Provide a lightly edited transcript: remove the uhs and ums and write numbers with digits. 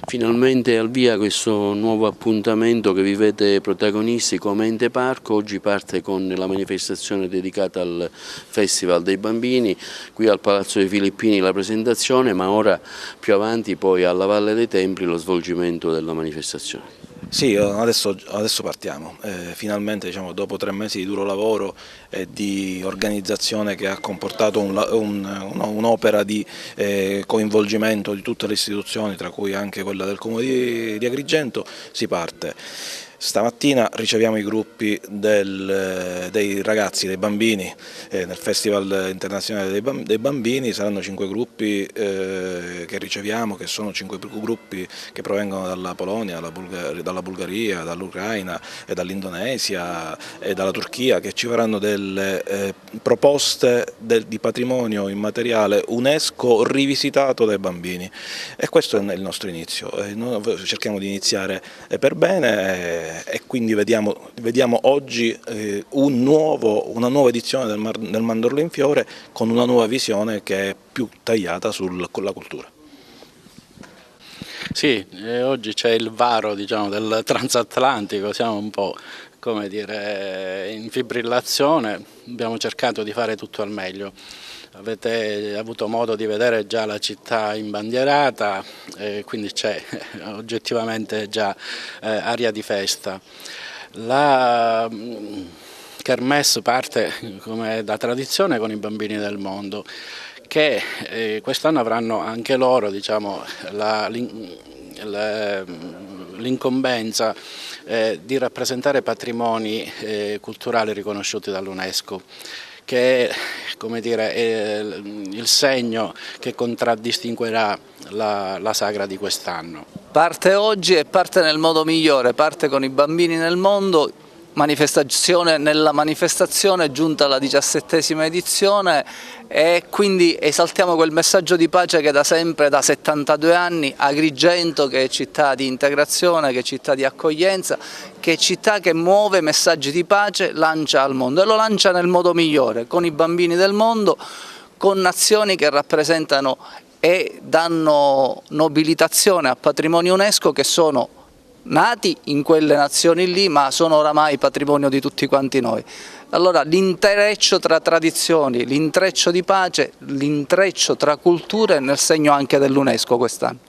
Finalmente al via questo nuovo appuntamento che vi vede protagonisti come Ente Parco. Oggi parte con la manifestazione dedicata al Festival dei Bambini, qui al Palazzo dei Filippini la presentazione, ma ora più avanti poi alla Valle dei Templi lo svolgimento della manifestazione. Sì, adesso partiamo, finalmente dopo 3 mesi di duro lavoro e di organizzazione che ha comportato un'opera di coinvolgimento di tutte le istituzioni, tra cui anche quella del Comune di Agrigento, si parte. Stamattina riceviamo i gruppi dei ragazzi, dei bambini, nel Festival internazionale dei bambini. Saranno 5 gruppi che riceviamo, che sono 5 gruppi che provengono dalla Polonia, dalla Bulgaria, dall'Ucraina, dall'Indonesia e dalla Turchia, che ci faranno delle proposte di patrimonio immateriale UNESCO rivisitato dai bambini, e questo è il nostro inizio. Noi cerchiamo di iniziare per bene, e quindi vediamo oggi una nuova edizione del Mandorlo in Fiore, con una nuova visione che è più tagliata sulla cultura. Sì, oggi c'è il varo, del transatlantico, siamo un po', come dire, in fibrillazione, abbiamo cercato di fare tutto al meglio. Avete avuto modo di vedere già la città imbandierata, quindi c'è oggettivamente già aria di festa. La Kermesse parte come da tradizione con i bambini del mondo, che quest'anno avranno anche loro l'incombenza di rappresentare patrimoni culturali riconosciuti dall'UNESCO, che è il segno che contraddistinguerà la sagra di quest'anno. Parte oggi e parte nel modo migliore, parte con i bambini nel mondo, manifestazione nella manifestazione, giunta alla 17ª edizione, e quindi esaltiamo quel messaggio di pace che da sempre, da 72 anni, Agrigento, che è città di integrazione, che è città di accoglienza, che è città che muove messaggi di pace, lancia al mondo, e lo lancia nel modo migliore, con i bambini del mondo, con nazioni che rappresentano e danno nobilitazione a patrimoni UNESCO che sono nati in quelle nazioni lì, ma sono oramai patrimonio di tutti quanti noi. Allora l'intreccio tra tradizioni, l'intreccio di pace, l'intreccio tra culture è nel segno anche dell'UNESCO quest'anno.